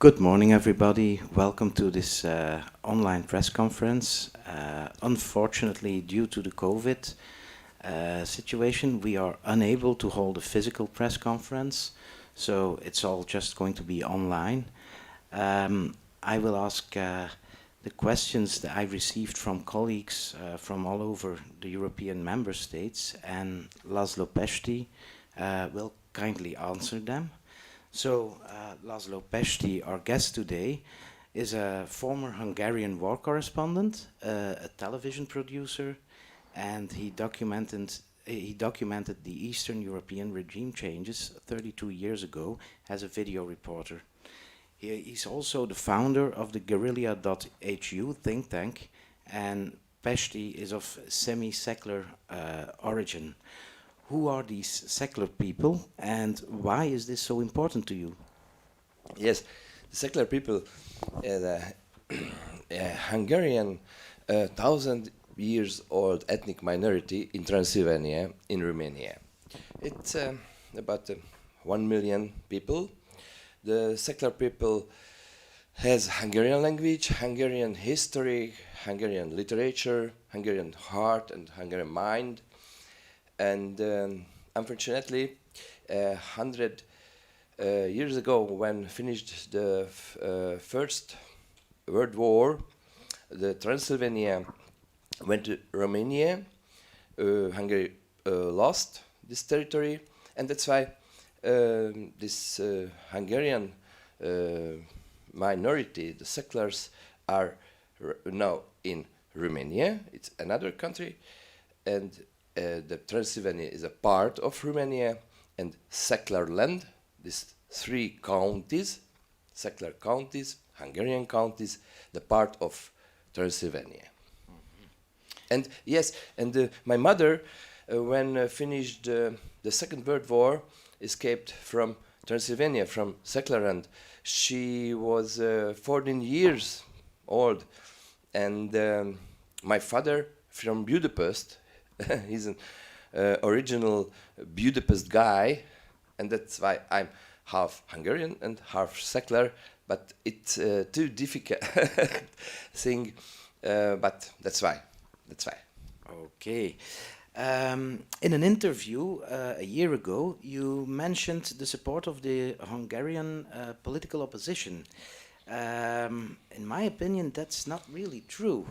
Good morning, everybody. Welcome to this online press conference. Unfortunately, due to the COVID situation, we are unable to hold a physical press conference, so it's all just going to be online. I will ask the questions that I received from colleagues from all over the European member states, and László Pesty will kindly answer them. So, László Pesty, our guest today, is a former Hungarian war correspondent, a television producer, and he documented the Eastern European regime changes 32 years ago as a video reporter. He's also the founder of the Guerilla.hu think tank, and Pesty is of semi-secular origin. Who are these secular people, and why is this so important to you? Yes, the secular people, the Hungarian 1,000 years old ethnic minority in Transylvania, in Romania. It's about 1 million people. The secular people has Hungarian language, Hungarian history, Hungarian literature, Hungarian heart and Hungarian mind. And unfortunately, 100 years ago, when finished the First World War, the Transylvania went to Romania. Hungary lost this territory, and that's why this Hungarian minority, the seculars, are now in Romania. It's another country, and the Transylvania is a part of Romania, and secular land, these three counties, secular counties, Hungarian counties, the part of Transylvania. And yes, and my mother, when finished the Second World War, escaped from Transylvania, from secular land. She was 14 years old, and my father from Budapest, he's an original Budapest guy, and that's why I'm half Hungarian and half secular, but it's too difficult thing, but that's why. Okay. In an interview a year ago, you mentioned the support of the Hungarian political opposition. In my opinion, that's not really true.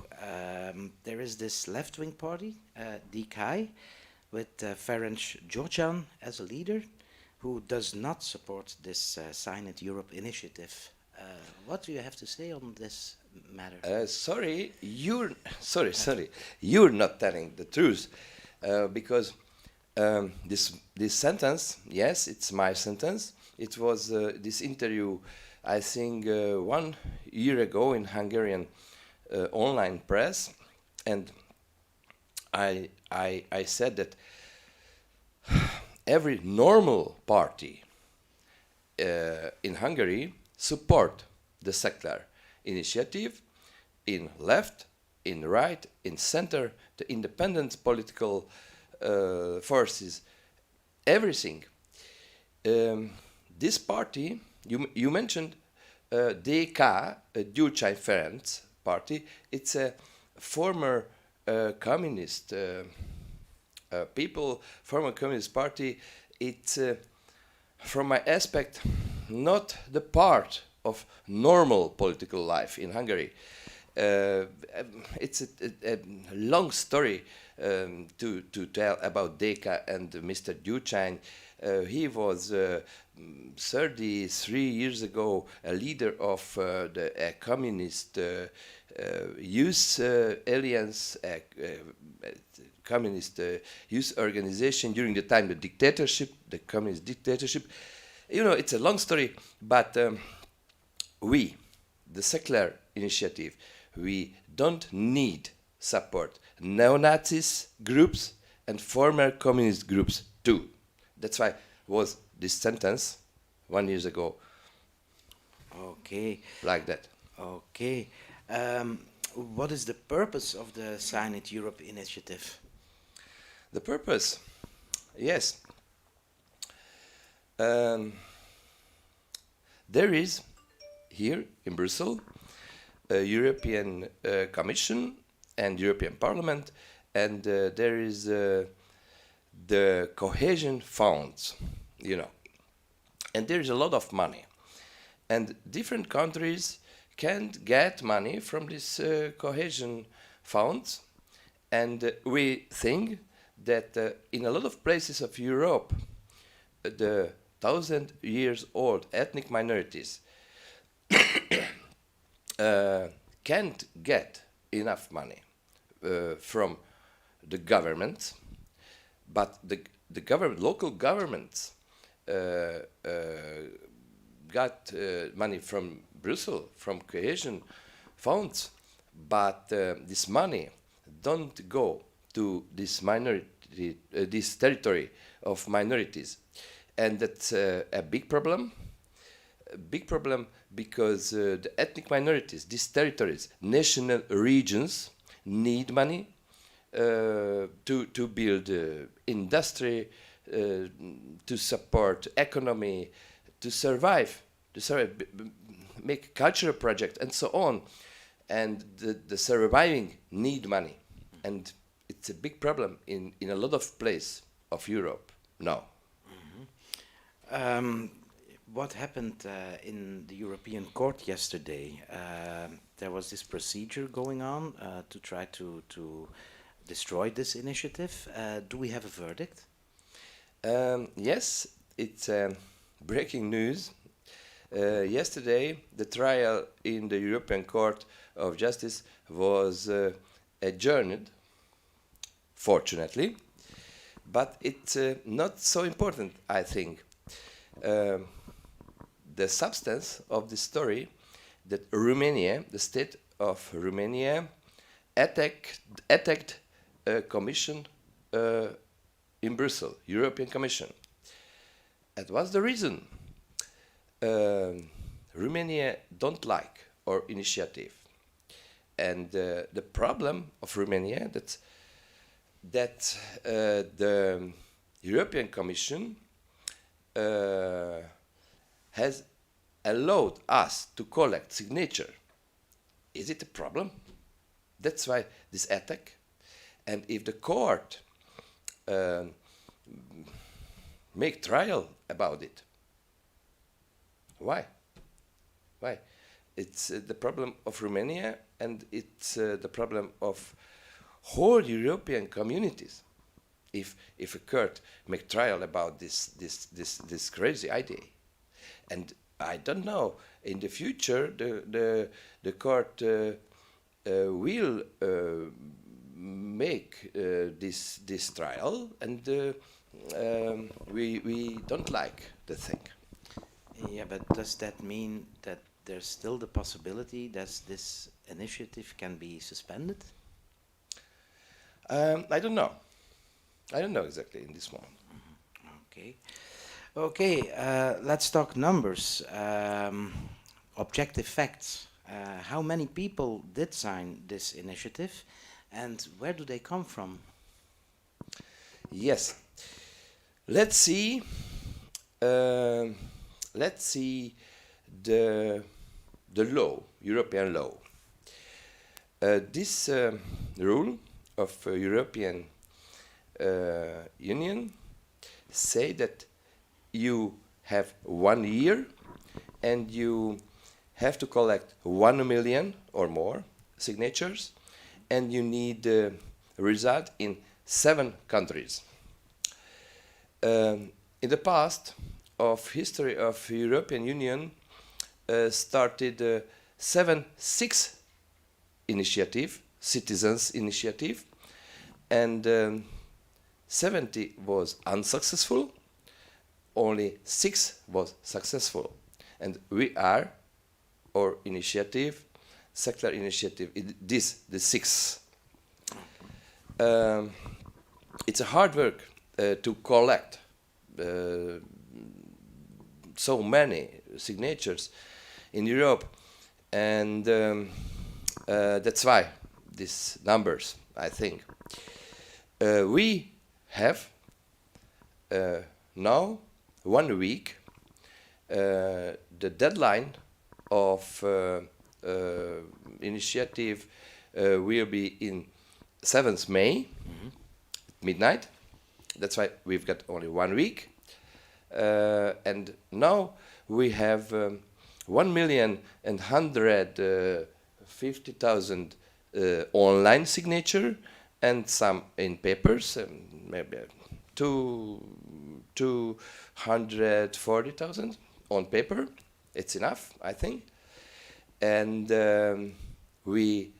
There is this left-wing party, DK, with Ferenc Gyurcsány as a leader, who does not support this Sign It Europe initiative. What do you have to say on this matter? Sorry, you're not telling the truth, because this sentence, yes, it's my sentence. It was this interview, I think 1 year ago in Hungarian online press, and I said that every normal party in Hungary support the secular initiative in left, in right, in center, the independent political forces, everything. This party, you mentioned DK, Gyurcsány Ferenc party. It's a former communist people, former communist party. It's, from my aspect, not the part of normal political life in Hungary. It's a long story to tell about Deka and Mr. Gyurcsány. He was 33 years ago a leader of the communist youth alliance, communist youth organization during the time of the communist dictatorship. You know, it's a long story, but we, the secular initiative, we don't need support neo-Nazis groups and former communist groups too. That's why was this sentence 1 year ago. Okay. Like that. Okay. What is the purpose of the Sign It Europe initiative? The purpose, yes. There is here in Brussels, European Commission and European Parliament, and there is the cohesion funds, and there is a lot of money, and different countries can't get money from this cohesion funds, and we think that in a lot of places of Europe, the 1,000 years old ethnic minorities can't get enough money from the government, but the government, local governments got money from Brussels, from cohesion funds, but this money don't go to this minority, this territory of minorities, and that's a big problem. A big problem because the ethnic minorities, these territories, national regions, need money to build industry, to support economy, to survive, make cultural project and so on. And the surviving need money. And it's a big problem in a lot of places of Europe now. What happened in the European Court yesterday? There was this procedure going on to try to destroy this initiative. Do we have a verdict? Yes, it's breaking news. Yesterday, the trial in the European Court of Justice was adjourned, fortunately, but it's not so important, I think. The substance of the story that Romania, the state of Romania, attacked a commission in Brussels, European Commission. And what's the reason? Romania don't like our initiative. And the problem of Romania that the European Commission has allowed us to collect signature. Is it a problem? That's why this attack. And if the court make trial about it, why? Why? It's the problem of Romania, and it's the problem of whole European communities. If a court make trial about this crazy idea, and I don't know, in the future the court will make this trial, and we don't like the thing. Yeah, but does that mean that there's still the possibility that this initiative can be suspended? I don't know. I don't know exactly in this moment. Okay. Okay, let's talk numbers. Objective facts. How many people did sign this initiative, and where do they come from? Yes. Let's see. Let's see the law, European law. This rule of European Union say that you have 1 year and you have to collect 1 million or more signatures, and you need a result in 7 countries. In the past of history of European Union started 6 initiative, citizens initiative, and 70 was unsuccessful, only 6 was successful. And we are, our initiative, secular initiative, the 6th. It's a hard work to collect so many signatures in Europe, and that's why these numbers, I think. We have now 1 week. The deadline of initiative will be in 7th May, midnight. That's why we've got only 1 week. And now we have 1,150,000 online signature and some in papers, maybe 240,000 on paper. It's enough, I think. And we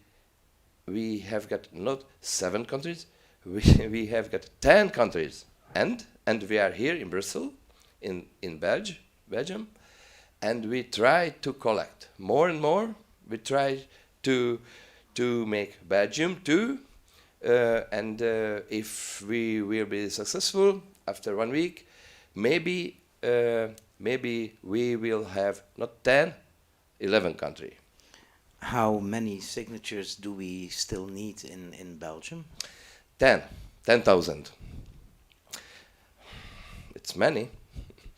have got not 7 countries, we have got 10 countries, and we are here in Brussels, in Belgium, and we try to collect more and more. We try to make Belgium too, and if we will be successful after 1 week, maybe we will have not 10, 11 countries. How many signatures do we still need in Belgium? 10,000. It's many.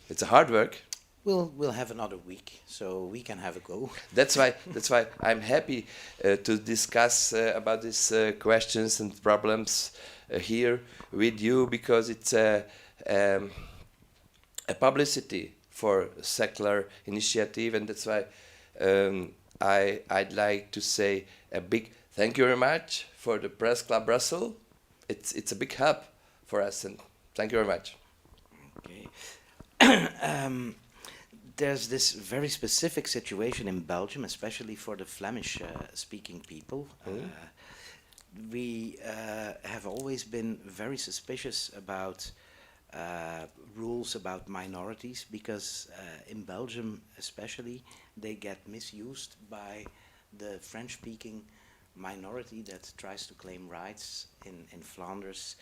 It's a hard work. We'll have another week, so we can have a go. That's why I'm happy to discuss about these questions and problems here with you, because it's a publicity for secular initiative, and that's why I'd like to say a big thank you very much for the Press Club Brussels. It's a big help for us, and thank you very much. Okay. There's this very specific situation in Belgium, especially for the Flemish-speaking people. We have always been very suspicious about rules about minorities, because in Belgium especially, they get misused by the French-speaking minority that tries to claim rights in Flanders.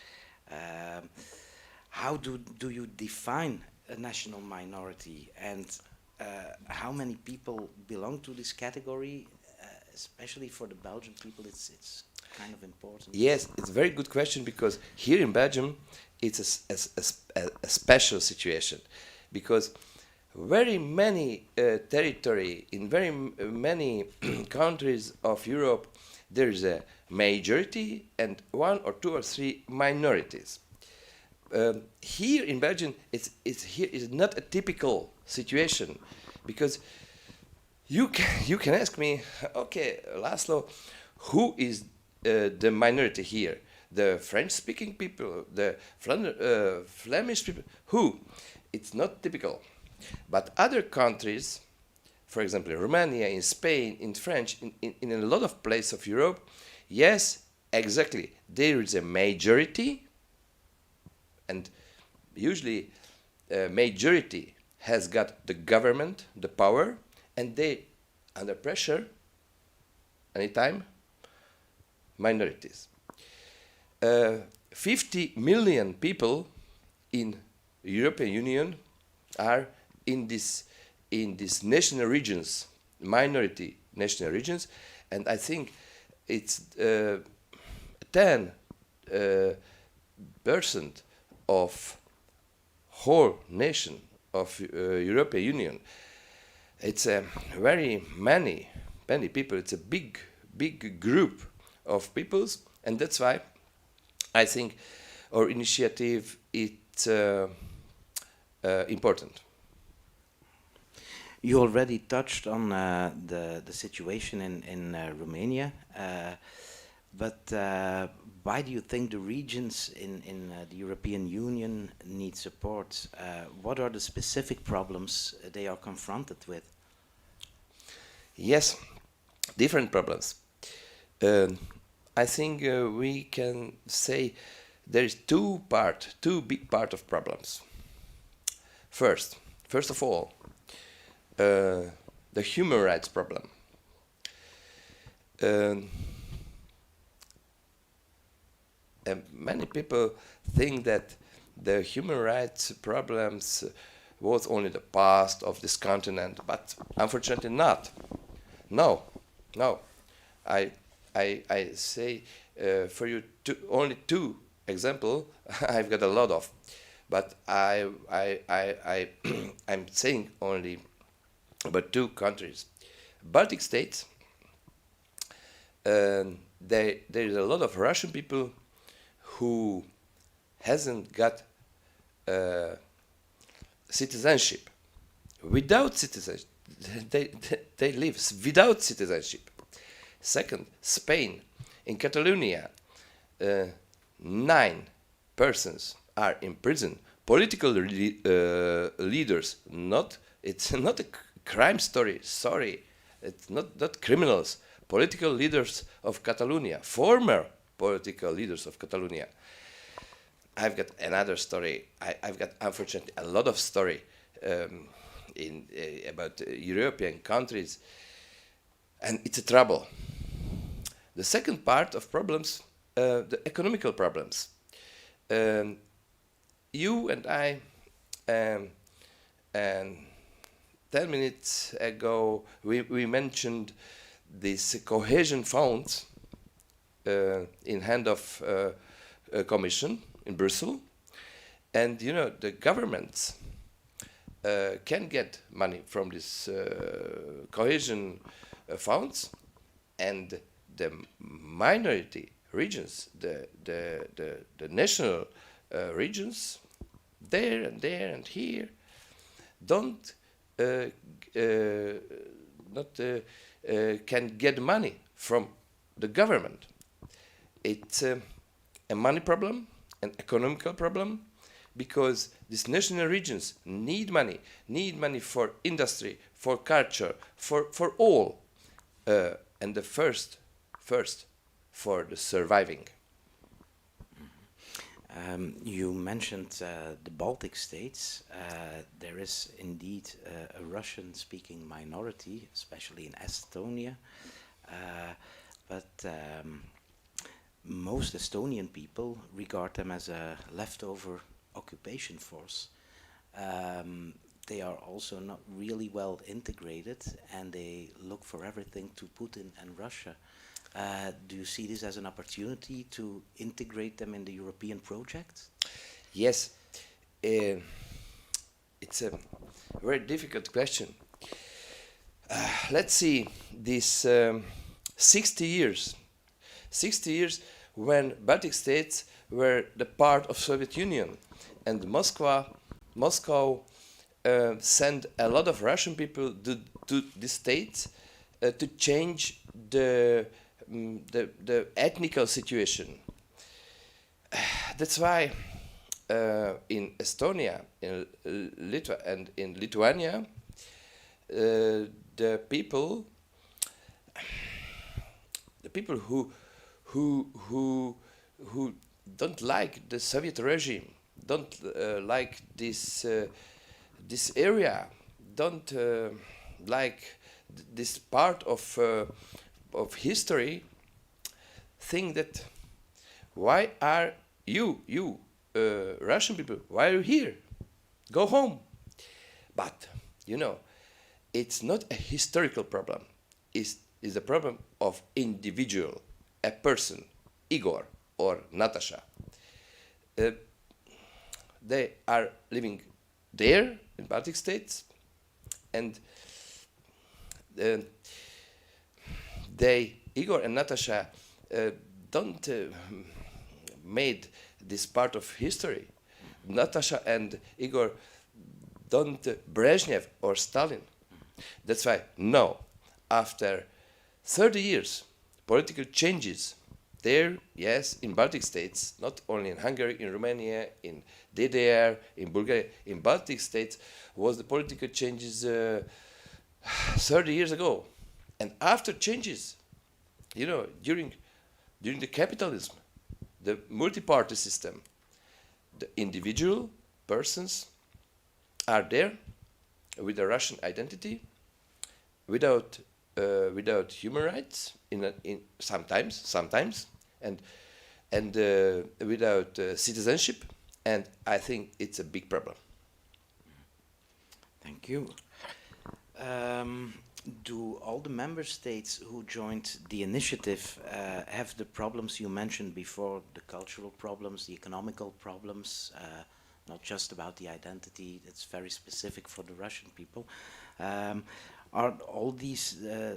How do you define a national minority, and how many people belong to this category? Especially for the Belgian people, it's kind of important. Yes, it's a very good question, because here in Belgium, it's a special situation, because very many territory in very many countries of Europe, there is a majority and 1 or 2 or 3 minorities. Here in Belgium, it's not a typical situation, because you can ask me, okay, László, who is the minority here? The French-speaking people, the Flemish people, who? It's not typical. But other countries, for example, Romania, in Spain, in French, in a lot of places of Europe, yes, exactly, there is a majority, and usually majority has got the government, the power, and they, under pressure, anytime, minorities. 50 million people in European Union are in these national regions, minority national regions, and I think it's 10% of whole nation of European Union. It's very many people. It's a big group of peoples, and that's why I think our initiative is important. You already touched on the situation in Romania, but why do you think the regions in the European Union need support? What are the specific problems they are confronted with? Yes, different problems. I think we can say there is two big part of problems. First of all, the human rights problem. Many people think that the human rights problems was only the past of this continent, but unfortunately not. No. I say for you only 2 examples. I've got a lot of, but I'm saying only about 2 countries. Baltic States, there is a lot of Russian people who hasn't got citizenship. Without citizenship, they live without citizenship. Second, Spain. In Catalonia, 9 persons are in prison. Political leaders, it's not a crime story, sorry. It's not criminals. Political leaders of Catalonia, former political leaders of Catalonia. I've got another story. I've got, unfortunately, a lot of story about European countries, and it's a trouble. The second part of problems, the economical problems. You and I, 10 minutes ago, we mentioned this cohesion funds in hand of a commission in Brussels, and you know the governments can get money from this cohesion funds, and the minority regions, the national regions, there and here, don't can get money from the government. It's a money problem, an economical problem, because these national regions need money for industry, for culture, for all, and the first for the surviving. You mentioned the Baltic States. There is indeed a Russian-speaking minority, especially in Estonia, but most Estonian people regard them as a leftover occupation force. They are also not really well integrated, and they look for everything to Putin and Russia. Do you see this as an opportunity to integrate them in the European project? Yes, it's a very difficult question. Let's see, this 60 years when Baltic States were the part of Soviet Union, and Moscow sent a lot of Russian people to the states to change the ethnical situation. That's why in Estonia, in Lithuania, and in Lithuania, the people who don't like the Soviet regime, don't like this area, don't like this part of history, think that why are you Russian people, why are you here? Go home. But you know, it's not a historical problem. It's a problem of individual, a person, Igor or Natasha. They are living there in Baltic States, and Igor and Natasha don't made this part of history. Natasha and Igor don't Brezhnev or Stalin. That's why now, after 30 years, political changes there, yes, in Baltic States, not only in Hungary, in Romania, in DDR, in Bulgaria, in Baltic States, was the political changes 30 years ago. And after changes, you know, during the capitalism, the multi-party system, the individual persons are there with a Russian identity, without human rights, in sometimes, and without citizenship, and I think it's a big problem. Thank you. Do all the member states who joined the initiative have the problems you mentioned before, the cultural problems, the economical problems, not just about the identity, that's very specific for the Russian people? Are all these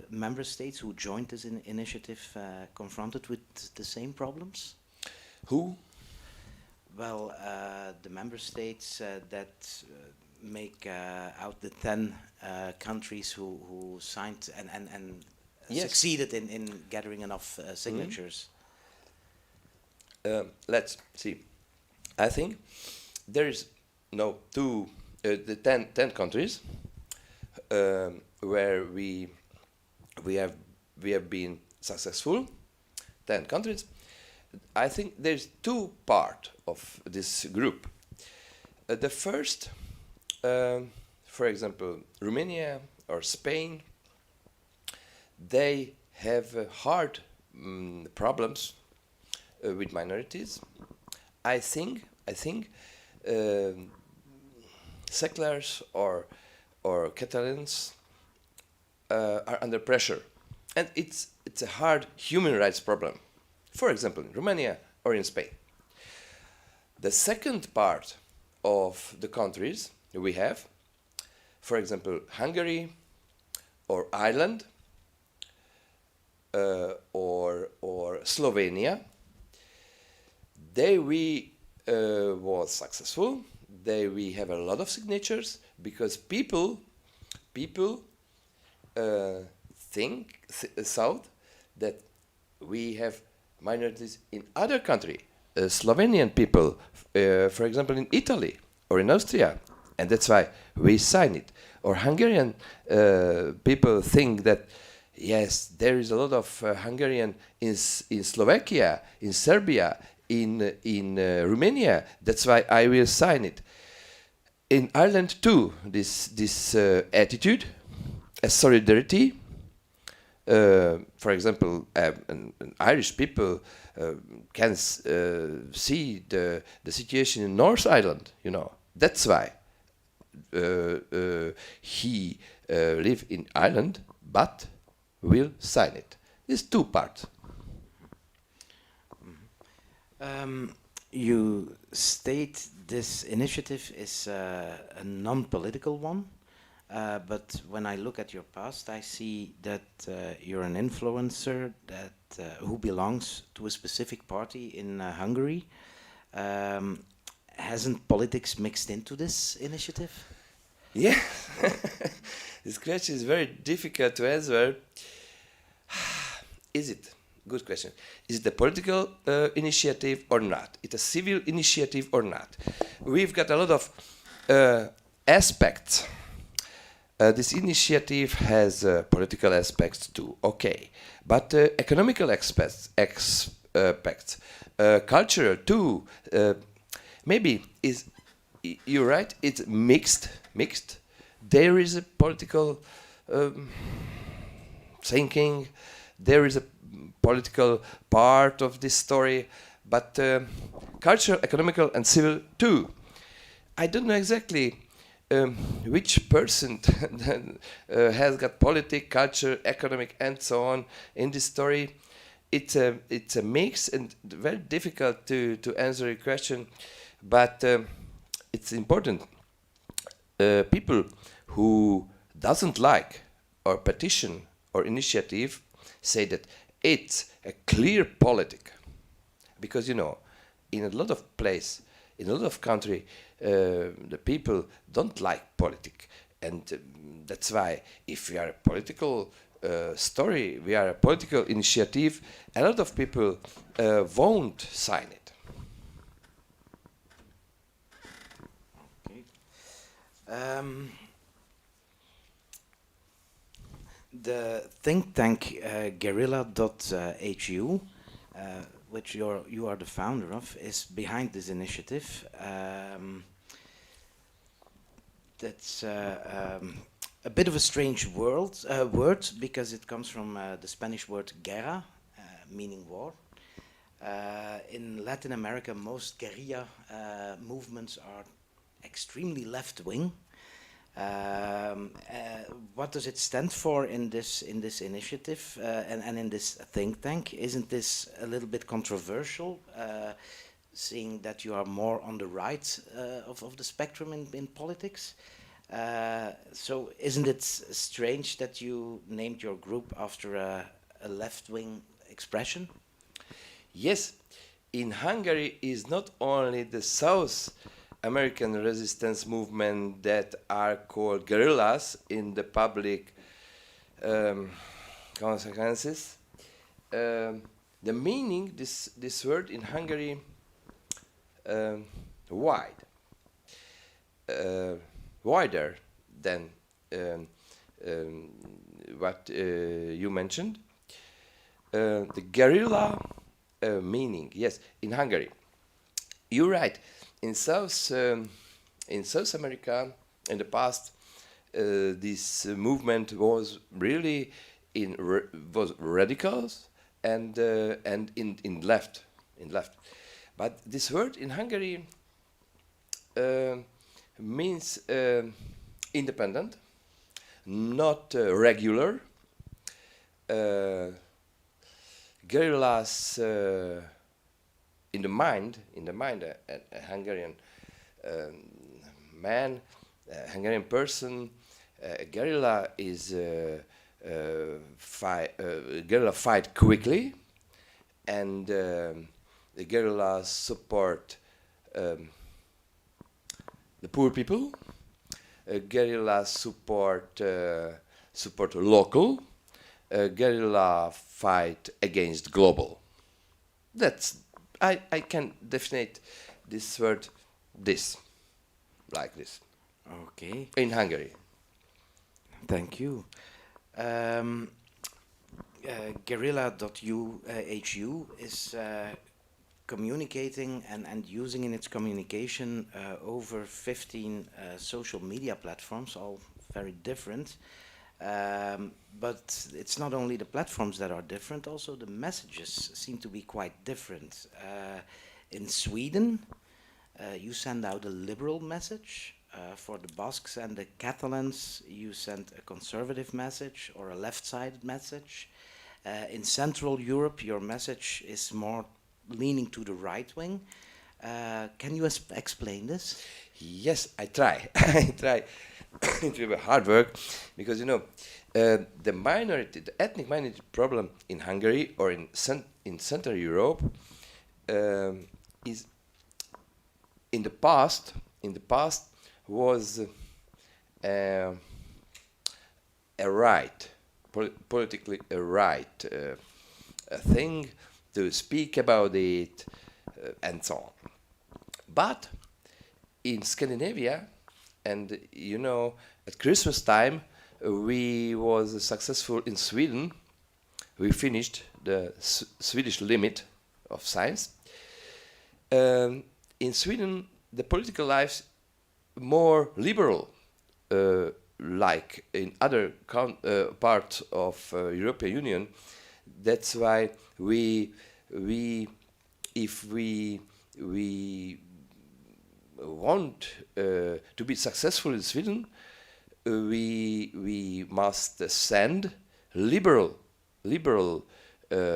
member states who joined this initiative confronted with the same problems? Who? Well, the member states that make out the 10 countries who signed and Yes. succeeded in gathering enough signatures. Let's see. I think there is no the 10 countries where we have been successful. 10 countries. I think there's two part of this group. The first, for example, Romania or Spain, they have hard problems with minorities. I think seculars or Catalans are under pressure, and it's a hard human rights problem. For example, in Romania or in Spain. The second part of the countries we have, for example, Hungary or Ireland or Slovenia, they was successful. We have a lot of signatures because people thought that we have minorities in other country. Slovenian people, for example, in Italy or in Austria, and that's why we sign it. Or Hungarian people think that yes, there is a lot of Hungarian in Slovakia, in Serbia, in Romania. That's why I will sign it. In Ireland too, this attitude, solidarity. For example, an Irish people can see the situation in North Ireland. You know, that's why he live in Ireland, but will sign it. There's two parts. You state this initiative is a non-political one, but when I look at your past, I see that you're an influencer that who belongs to a specific party in Hungary. Hasn't politics mixed into this initiative? Yeah, this question is very difficult to answer. Is it? Good question. Is it a political initiative or not? It's a civil initiative or not? We've got a lot of aspects. This initiative has political aspects too, okay. But economical aspects, cultural too, maybe is, you're right, it's mixed. There is a political thinking, there is a political part of this story, but cultural, economical, and civil too. I don't know exactly which person has got politics, culture, economic, and so on in this story. It's a mix and very difficult to answer your question, but it's important. People who doesn't like our petition or initiative say that it's a clear politic, because you know, in a lot of place, in a lot of country, the people don't like politics, and that's why if we are a political story, we are a political initiative, a lot of people won't sign it. Okay. The think tank Guerilla.hu, which you are the founder of, is behind this initiative. That's a bit of a strange word because it comes from the Spanish word guerra, meaning war. In Latin America, most guerrilla movements are extremely left-wing. What does it stand for in this initiative and in this think tank? Isn't this a little bit controversial, seeing that you are more on the right of the spectrum in politics? So isn't it strange that you named your group after a left-wing expression? Yes, in Hungary is not only the South American resistance movement that are called guerrillas in the public consequences. The meaning this word in Hungary wide, wider than what you mentioned. The guerrilla meaning, yes, in Hungary. You're right. In South America, in the past, this movement was really was radicals and in left. But this word in Hungary means independent, not regular. Guerrillas in the mind, a Hungarian man, a Hungarian person, a guerrilla is guerrilla fight quickly, and the guerrillas support the poor people. Guerrillas support local. Guerrilla fight against global. That's I can definite this word like this. Okay, In Hungary. thank you. Guerilla.hu is communicating and using in its communication over 15 social media platforms, all very different. But it's not only the platforms that are different, also the messages seem to be quite different. In Sweden, you send out a liberal message. For the Basques and the Catalans, you send a conservative message or a left-sided message. In Central Europe, your message is more leaning to the right wing. Can you explain this? Yes, I try. I try. It will be hard work because the ethnic minority problem in Hungary or in Central Europe is in the past was a right, politically a right a thing to speak about it and so on. But in Scandinavia, and at Christmas time, we was successful in Sweden. We finished the Swedish limit of science. In Sweden, the political life more liberal, like in other parts of European Union. That's why if we want to be successful in Sweden, we must send liberal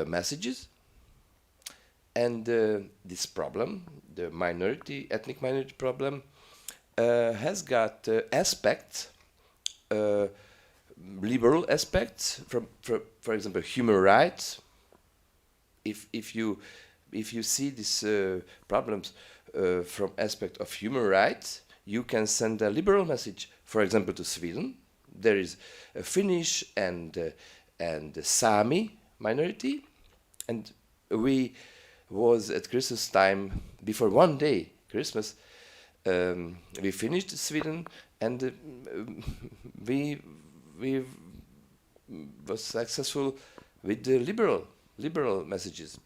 messages, and this problem, the ethnic minority problem, has got aspects, liberal aspects, for example, human rights. If you see these problems from aspect of human rights, you can send a liberal message, for example, to Sweden. There is a Finnish and Sami minority, and we was at Christmas time, before one day Christmas, we finished Sweden, and we was successful with the liberal messages.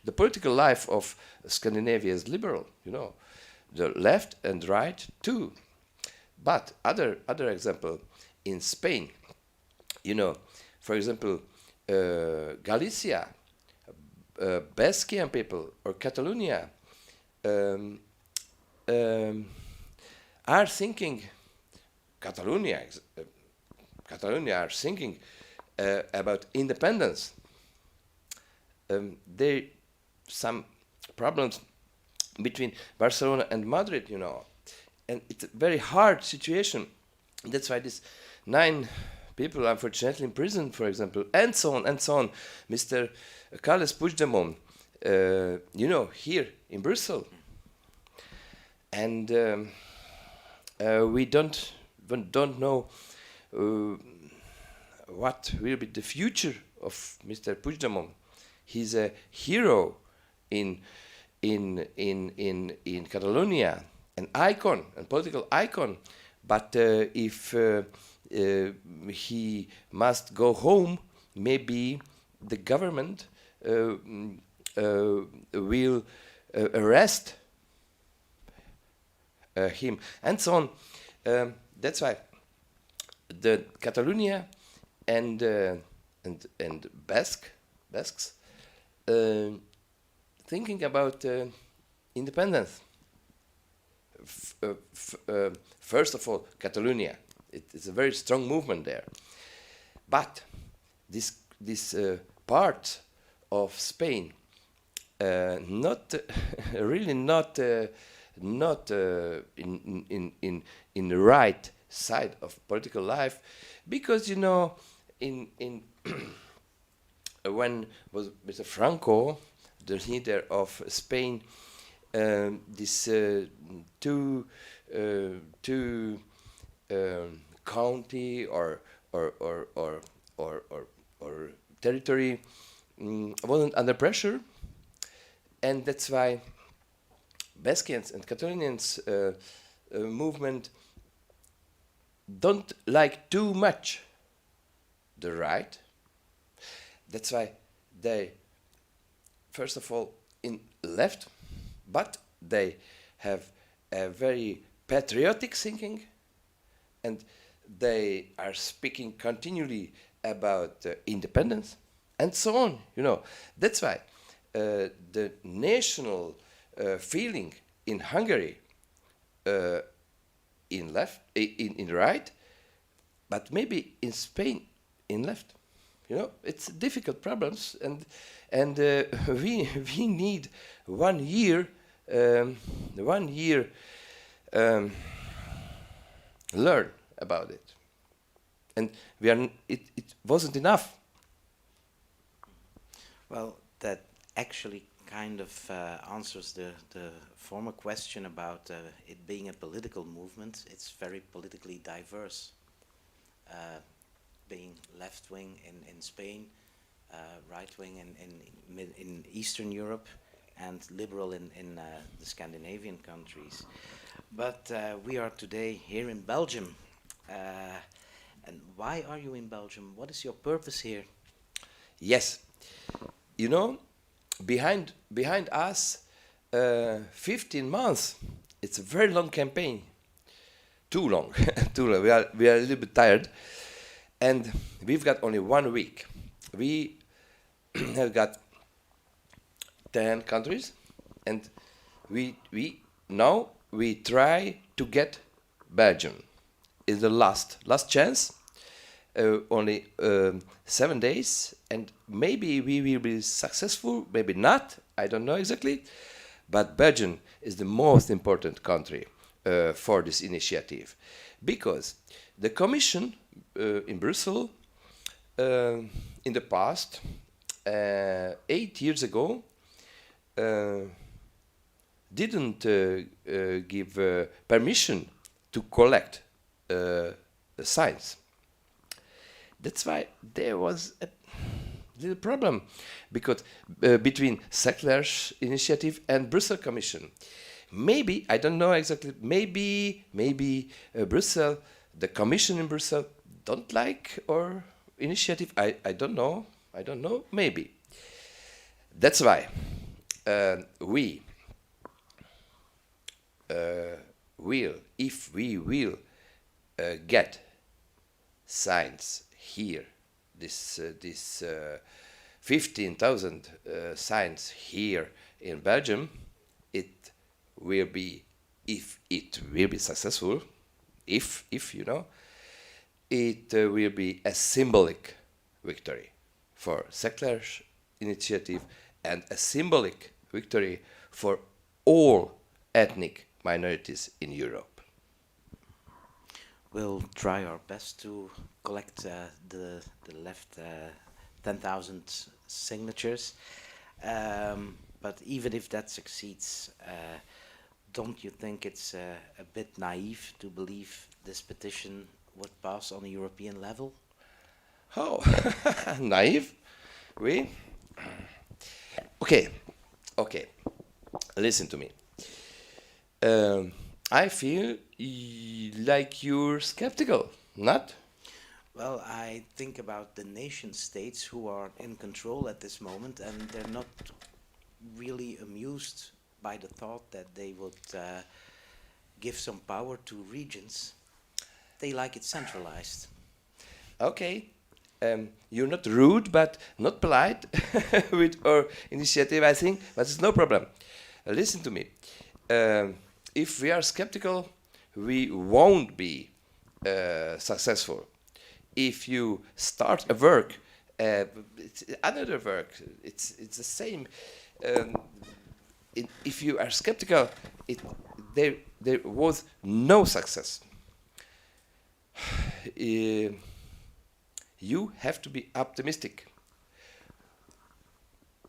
The political life of Scandinavia is liberal, the left and right too. But other example, in Spain, for example, Galicia, Basquian people or Catalonia are thinking, Catalonia are thinking about independence. There some problems between Barcelona and Madrid, and it's a very hard situation That's why these 9 people unfortunately in prison, for example, and so on and so on. Mr. Carles Puigdemont, here in Brussels. And we don't know what will be the future of Mr. Puigdemont. He's a hero in Catalonia, an icon, a political icon. But if he must go home, maybe the government will arrest him, and so on. That's why the Catalonia and Basques thinking about independence. First of all, Catalonia. It's a very strong movement there. But this part of Spain, not really not in the right side of political life, because in when was Mr. Franco the leader of Spain, this two county or territory wasn't under pressure, and that's why Basquians and Catalonians movement don't like too much the right. That's why they, first of all, in left, but they have a very patriotic thinking, and they are speaking continually about independence and so on. That's why the national feeling in Hungary in left, in right, but maybe in Spain in left. It's difficult problems, and we need 1 year, learn about it, and it wasn't enough. Well, that actually kind of answers the former question about it being a political movement. It's very politically diverse, being left-wing in Spain, right-wing in Eastern Europe, and liberal in the Scandinavian countries. But we are today here in Belgium. And why are you in Belgium? What is your purpose here? Yes, behind us, 15 months. It's a very long campaign. Too long, too long. We are a little bit tired, and we've got only 1 week. We have got 10 countries, and we try to get Belgium. Is the last chance. Only 7 days, and maybe we will be successful, maybe not, I don't know exactly, but Belgium is the most important country for this initiative, because the Commission in Brussels in the past, 8 years ago, didn't give permission to collect signs. That's why there was a little problem, because between Sackler's initiative and Brussels Commission. Maybe, I don't know exactly, maybe Brussels, the Commission in Brussels don't like our initiative. I don't know, maybe. That's why we will get signs here, this 15,000 signs here in Belgium, it will be, if it will be successful, if it will be a symbolic victory for Sackler's initiative and a symbolic victory for all ethnic minorities in Europe. we'll try our best to collect the left 10,000 signatures. But even if that succeeds, don't you think it's a bit naive to believe this petition would pass on a European level? Oh, naive? We? Okay, okay. Listen to me. I feel like you're skeptical, not? Well, I think about the nation states who are in control at this moment, and they're not really amused by the thought that they would give some power to regions. They like it centralized. Okay. You're not rude, but not polite with our initiative, I think, but it's no problem. Listen to me. If we are skeptical, we won't be successful. If you start a work, it's another work, it's the same. If you are skeptical, there was no success. You have to be optimistic.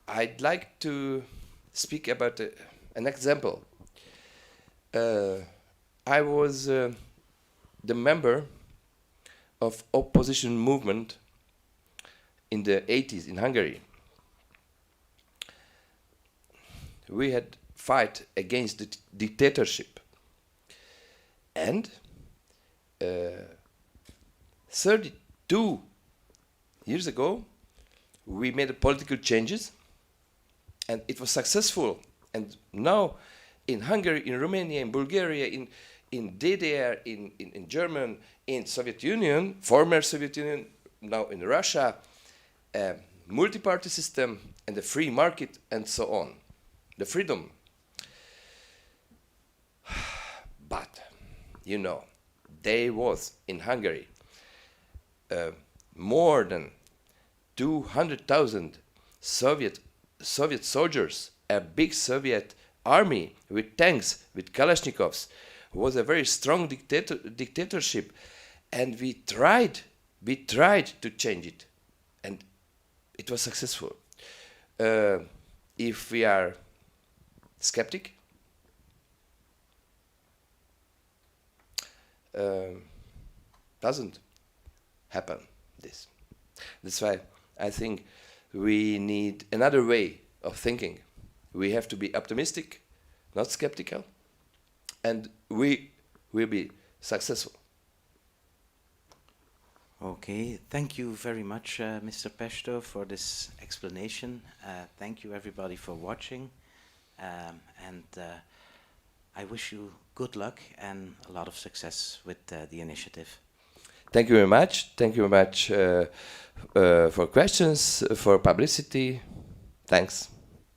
I'd like to speak about an example. I was the member of opposition movement in the 80s in Hungary. We had fight against the dictatorship. And 32 years ago, we made political changes, and it was successful. And now, in Hungary, in Romania, in Bulgaria, in DDR, in German, in Soviet Union, former Soviet Union, now in Russia, multi-party system and the free market and so on, the freedom. But, you know, there was in Hungary more than 200,000 Soviet soldiers, a big Soviet army with tanks, with Kalashnikovs, was a very strong dictatorship, and we tried to change it, and it was successful. If we are skeptic, doesn't happen this. That's why I think we need another way of thinking. We have to be optimistic, not skeptical, and we will be successful. Okay, thank you very much, Mr. Pesty, for this explanation. Thank you, everybody, for watching, and I wish you good luck and a lot of success with the initiative. Thank you very much. Thank you very much for questions, for publicity. Thanks.